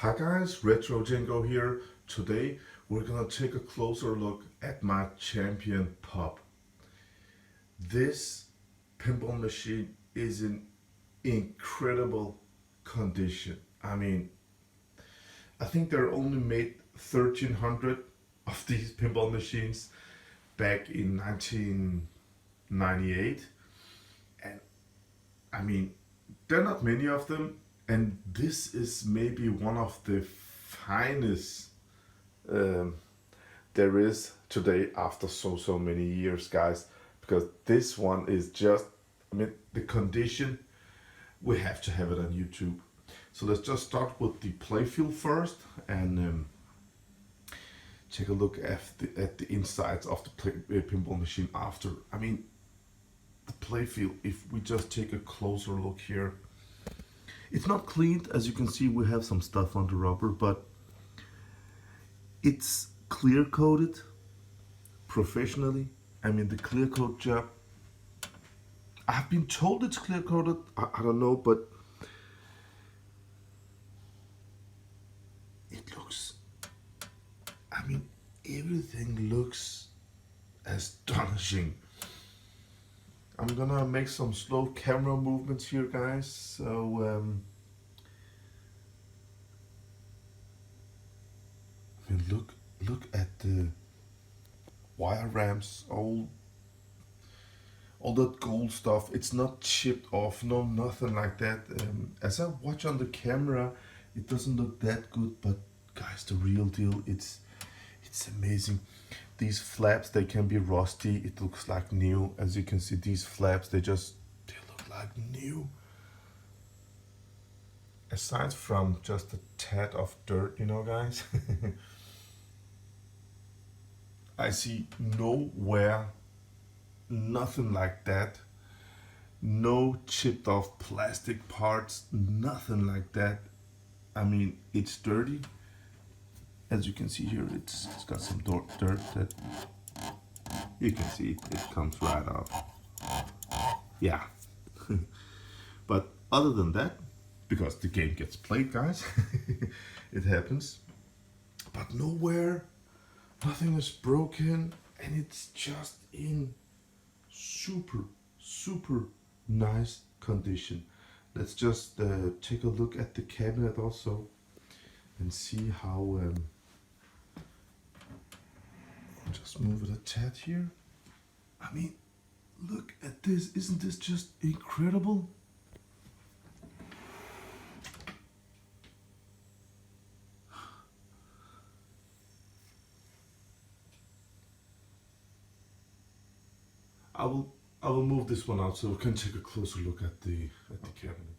Hi guys, RETROCENGO here. Today we're gonna take a closer look at my champion Pub. This pinball machine is in incredible condition. I think there only made 1,300 of these pinball machines back in 1998, and there are not many of them, and this is maybe one of the finest um, there is today after so many years, guys. Because this one is just, the condition, we have to have it on YouTube. So let's just start with the playfield first and take a look at the insides of the pinball machine after. The playfield, if we just take a closer look here, it's not cleaned. As you can see, we have some stuff on the rubber, but it's clear coated professionally. The clear coat job, I've been told it's clear coated. I don't know, but it looks, everything looks astonishing. I'm gonna make some slow camera movements here, guys. So look at the wire ramps, all that gold stuff. It's not chipped off, no, nothing like that. As I watch on the camera, it doesn't look that good, but guys, the real deal, it's amazing. These flaps, they can be rusty. It looks like new. As you can see, these flaps, they look like new. Aside from just a tad of dirt, guys. I see nowhere, nothing like that. No chipped off plastic parts, nothing like that. It's dirty. As you can see here, it's got some dirt that you can see it comes right off. Yeah. But other than that, because the game gets played, guys, it happens. But nowhere, nothing is broken, and it's just in super nice condition. Let's just take a look at the cabinet also and see how just move it a tad here. Look at this. Isn't this just incredible? I will move this one out so we can take a closer look at the cabinet.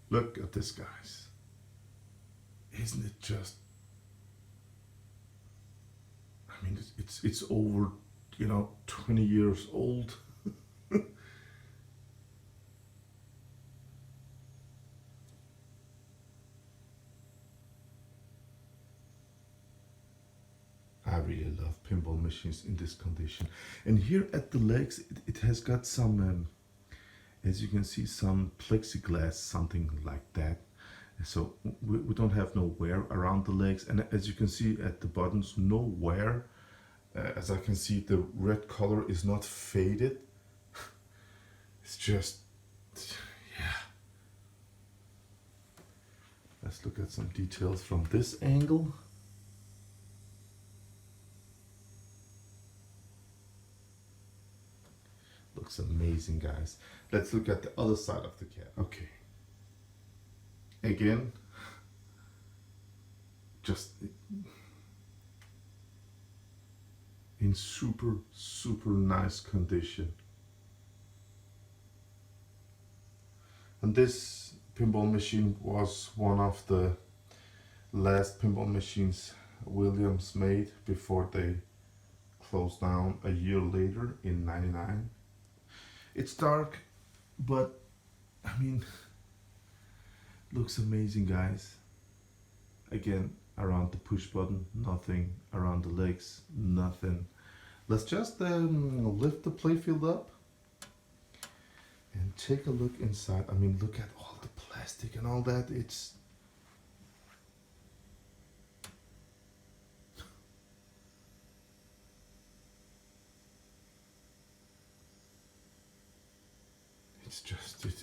Look at this, guys. Isn't it just, it's over, 20 years old. I really love pinball machines in this condition. And here at the legs, it has got some, as you can see, some plexiglass, something like that. So we don't have no wear around the legs. And as you can see at the buttons, no wear. As I can see, the red color is not faded. It's just, yeah. Let's look at some details from this angle. Looks amazing, guys. Let's look at the other side of the cat. Okay. Again, just in super nice condition. And this pinball machine was one of the last pinball machines Williams made before they closed down a year later in '99. It's dark, but looks amazing, guys. Again, around the push button, nothing. Around the legs, nothing. Let's just lift the playfield up and take a look inside. Look at all the plastic and all that. It's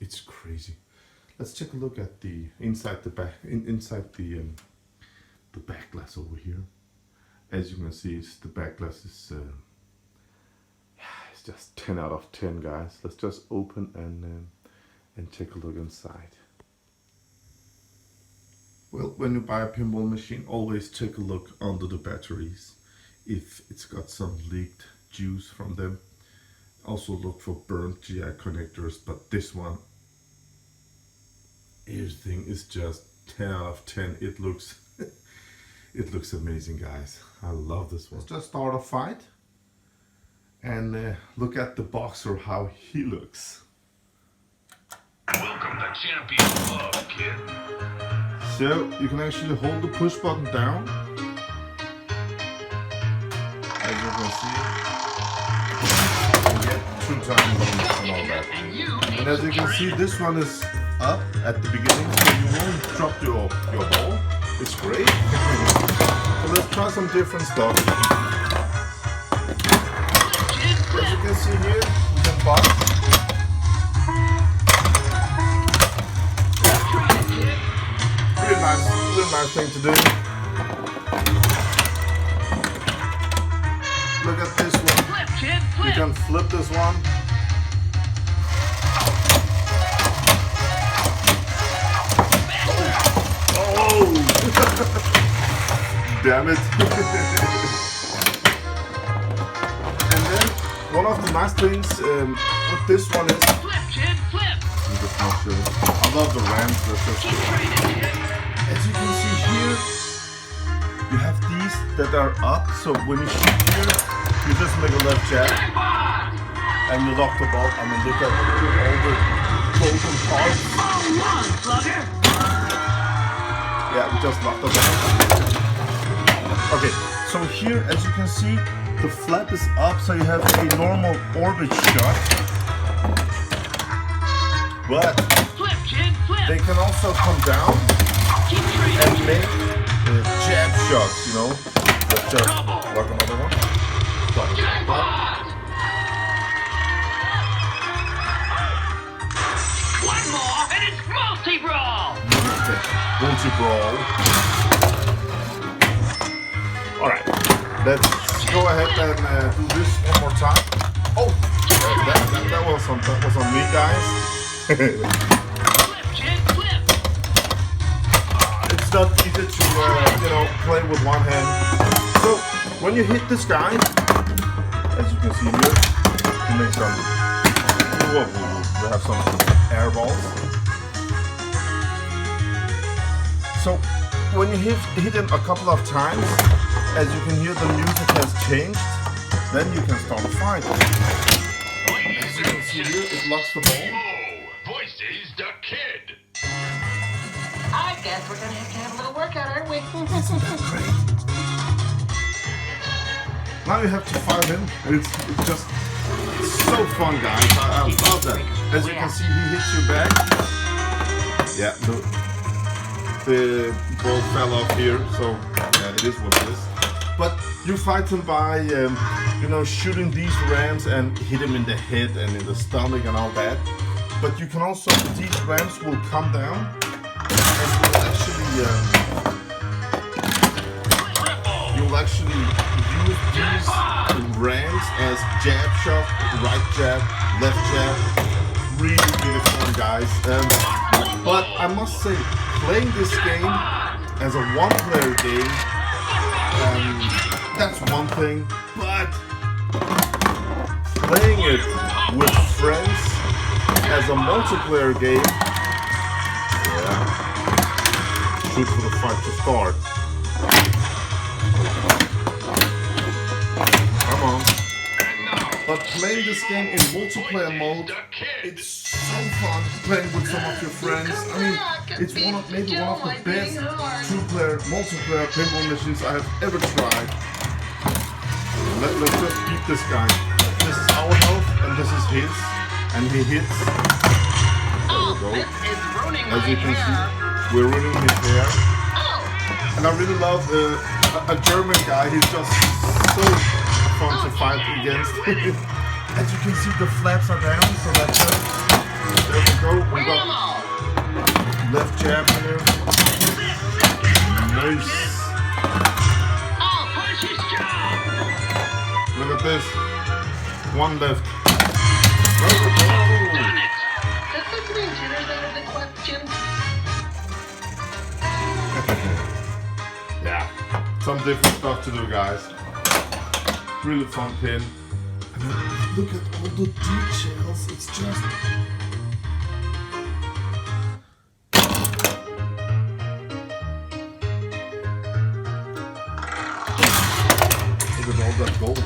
it's crazy. Let's take a look at the inside the back glass over here. As you can see, the back glass is it's just 10 out of 10, guys. Let's just open and take a look inside. Well, when you buy a pinball machine, always take a look under the batteries if it's got some leaked juice from them. Also look for burnt GI connectors, but this one, everything is just 10 out of 10. It looks it looks amazing, guys. I love this one. Let's just start a fight and look at the boxer, how he looks. Welcome to Champion Club, kid. So you can actually hold the push button down, as you can see, and get 2 time bonus and all that. And as you can see, this one is up at the beginning, so you won't drop your ball. It's great. So let's try some different stuff. As you can see here, you can box. Really nice thing to do. Look at this one. Flip, kid, flip. You can flip this one. Oh! Damn it. And then one of the nice things with this one is, Flip, kid, flip. I'm just not sure. I love the ramps. That's just Keep trading, kid. As you can see here, you have these that are up, so when you shoot here, you just make a left jab and you lock the ball. I mean, look at all the golden parts. Ball one, slugger. Yeah, we just locked the ball. Okay, so here, as you can see, the flap is up, so you have a normal orbit shot. But Flip, kid, flip. they can also come down Keep trading, and kid. make jab shots, you know. Let's just lock another one. Stop. Jackpot. One more, and it's multi-brawl. Multi-brawl. Alright, let's go ahead and do this one more time. Oh, that was on me, guys. Flip, kid, flip. It's not easy to play with one hand. So when you hit this guy, as you can see here, you make some. Whoa, we have some air balls. So when you hit him a couple of times, as you can hear, the music has changed. Then you can start a fight. As you can see here, it locks the ball. Whoa, voices the kid. I guess we're gonna have a little workout, aren't we? Great. Now you have to fight him. It's just so fun, guys. I love that. As you can see, he hits you back. Yeah, the ball fell off here, so yeah, it is what it is. But you fight him by, shooting these rams and hit him in the head and in the stomach and all that. But you can also, these rams will come down and you'll actually use these rams as jab shot, right jab, left jab. Really, really fun, guys. But I must say, playing this game as a one-player game, that's one thing. But playing it with friends as a multiplayer game, yeah, shoot for the fight to start. Come on. But playing this game in multiplayer mode, it's so fun playing with some of your friends. I mean, it's maybe one of the best two-player, multiplayer pinball machines I have ever tried. Let's just beat this guy. This is our health and this is his, and he hits. There we go. As you can see, we're ruining his hair. And I really love a German guy. He's just so fun to fight against. As you can see, the flaps are down, so that's good. There we go. We Win got 'em all. left jab here. Nice. All punch his job. Look at this. One left. Done it. Does this mean Jenner's out of the question? Yeah, some different stuff to do, guys. Really fun pin. I mean, look at all the details. It's just. Look at all that gold.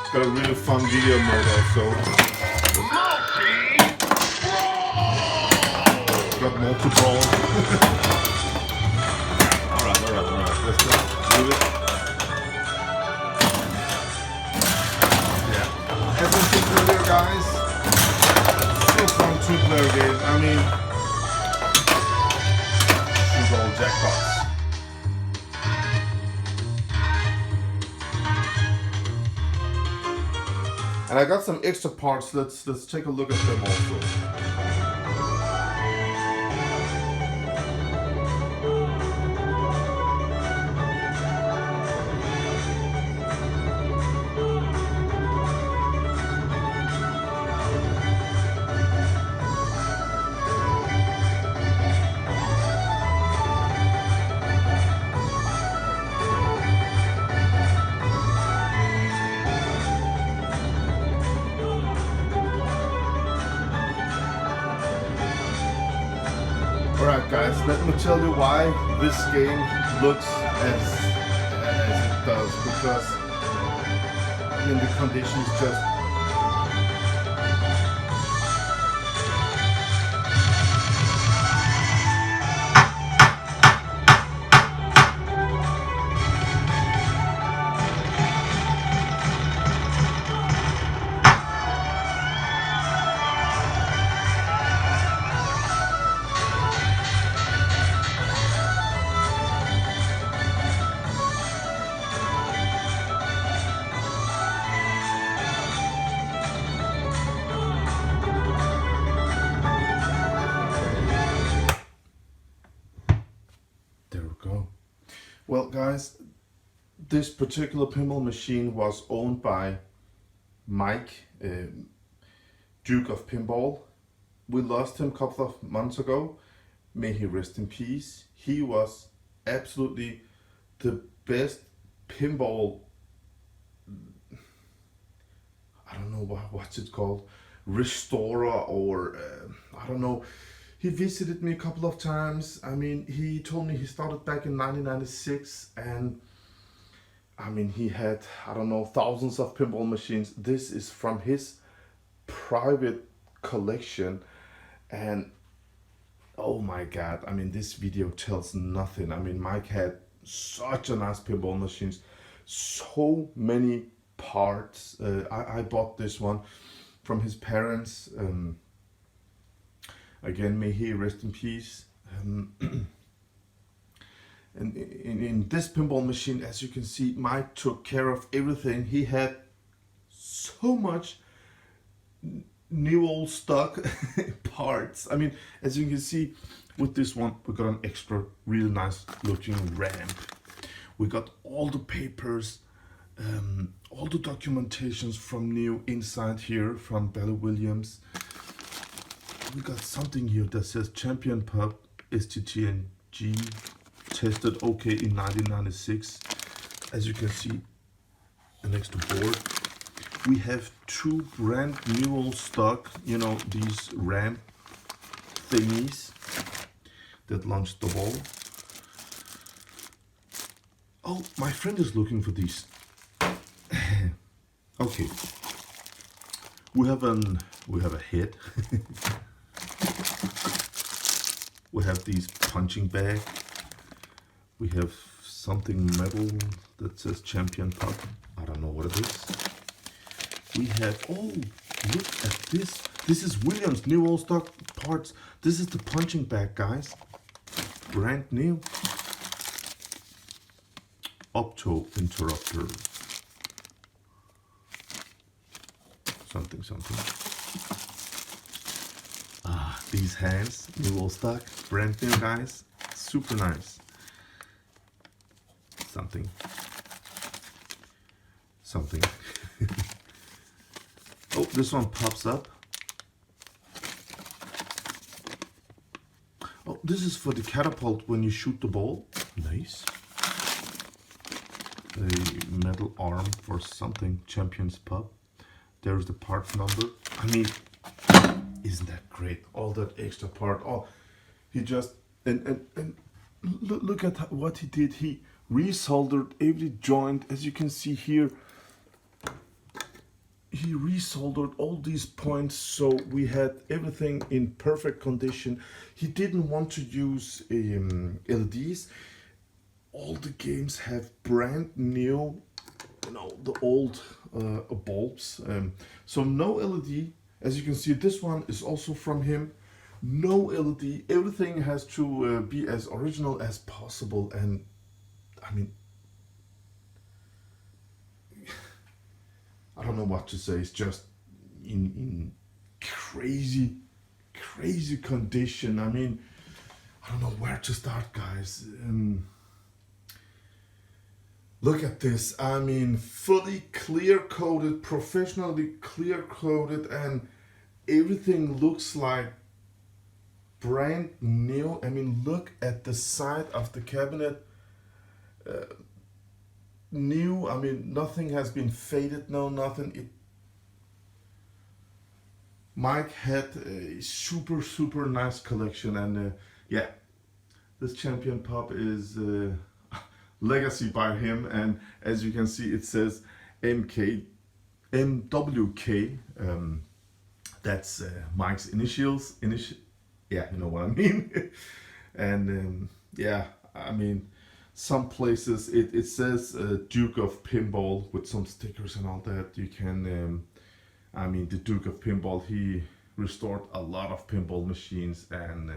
It's got a really fun video mode also. Got multi-brawl. Alright. Let's go. Move it. Yeah. As I said earlier, guys, so fun two-player game. I mean, shoot all jackpots. And I got some extra parts. Let's take a look at them also. Alright guys, let me tell you why this game looks as it does, because I mean the conditions just well, guys, this particular pinball machine was owned by Mike, Duke of Pinball. We lost him a couple of months ago. May he rest in peace. He was absolutely the best pinball, I don't know what's it called, restorer, or I don't know. He visited me a couple of times. I mean, he told me he started back in 1996, and I mean, he had, I don't know, thousands of pinball machines. This is from his private collection, and oh my God, I mean, this video tells nothing. I mean, Mike had such a nice pinball machines, so many parts. I bought this one from his parents. Again, may he rest in peace. And in this pinball machine, as you can see, Mike took care of everything. He had so much new old stock parts. I mean, as you can see, with this one, we got an extra really nice looking ramp. We got all the papers, all the documentations from new inside here from Bally Williams. We got something here that says Champion Pub STTNG tested okay in 1996. As you can see, an extra board. We have two brand new old stock, you know, these ramp thingies that launched the ball. Oh, my friend is looking for these. Okay, we have a head. We have these punching bag. We have something metal that says Champion Pub. I don't know what it is. We have, oh, look at this. This is Williams new old stock parts. This is the punching bag, guys. Brand new. Opto interrupter. something. Ah, these hands, new old stock, brand new, guys, super nice. Something. Oh, this one pops up. Oh, this is for the catapult when you shoot the ball. Nice. A metal arm for something, Champions Pub. There's the part number. I mean, isn't that great? All that extra part. Oh, he just and look at what he did. He resoldered every joint, as you can see here. He resoldered all these points, so we had everything in perfect condition. He didn't want to use LEDs. All the games have brand new, you know, the old bulbs. So no LED. As you can see, this one is also from him. No LED. Everything has to be as original as possible. And I mean, I don't know what to say. It's just in crazy condition. I mean, I don't know where to start, guys. Look at this. I mean, fully clear coated, professionally clear coated, and everything looks like brand new. I mean, look at the side of the cabinet. New. I mean, nothing has been faded. No, nothing. Mike had a super nice collection, and yeah, this Champion Pub is legacy by him. And as you can see, it says MWK. That's Mike's initials. Yeah, you know what I mean. And yeah, I mean, some places it says Duke of Pinball with some stickers and all that. You can, I mean, the Duke of Pinball, he restored a lot of pinball machines, and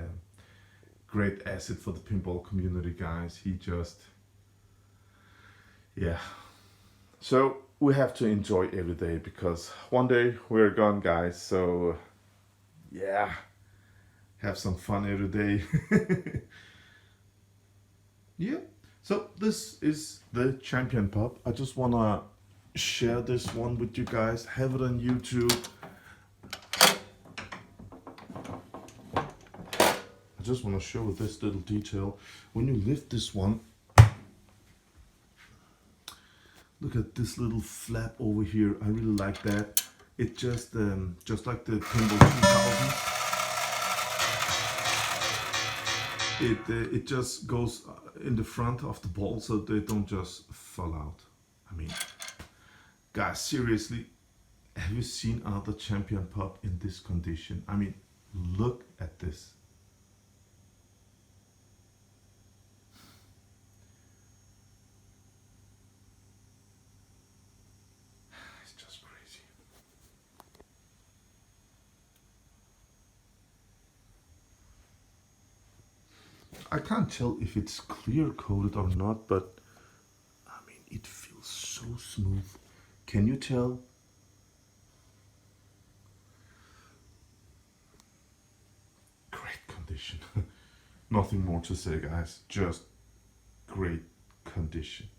great asset for the pinball community, guys. He just, yeah. So we have to enjoy every day, because one day we're gone, guys. So yeah, have some fun every day. Yeah. So this is the Champion Pub. I just wanna share this one with you guys. Have it on YouTube. I just wanna show this little detail. When you lift this one, look at this little flap over here. I really like that. It just like the Pinball 2000. It just goes in the front of the ball, so they don't just fall out. I mean, guys, seriously, have you seen another Champion Pub in this condition? I mean, look at this. It's just crazy. I can't tell if it's clear coated or not, but I mean, it feels so smooth. Can you tell? Great condition. Nothing more to say, guys. Just great condition.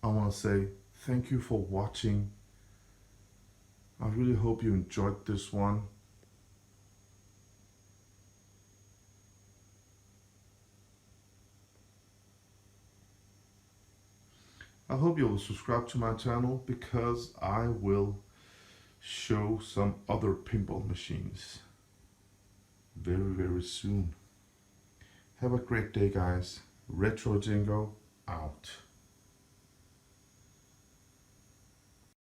I want to say thank you for watching. I really hope you enjoyed this one. I hope you will subscribe to my channel, because I will show some other pinball machines very soon. Have a great day, guys. RETROCENGO out.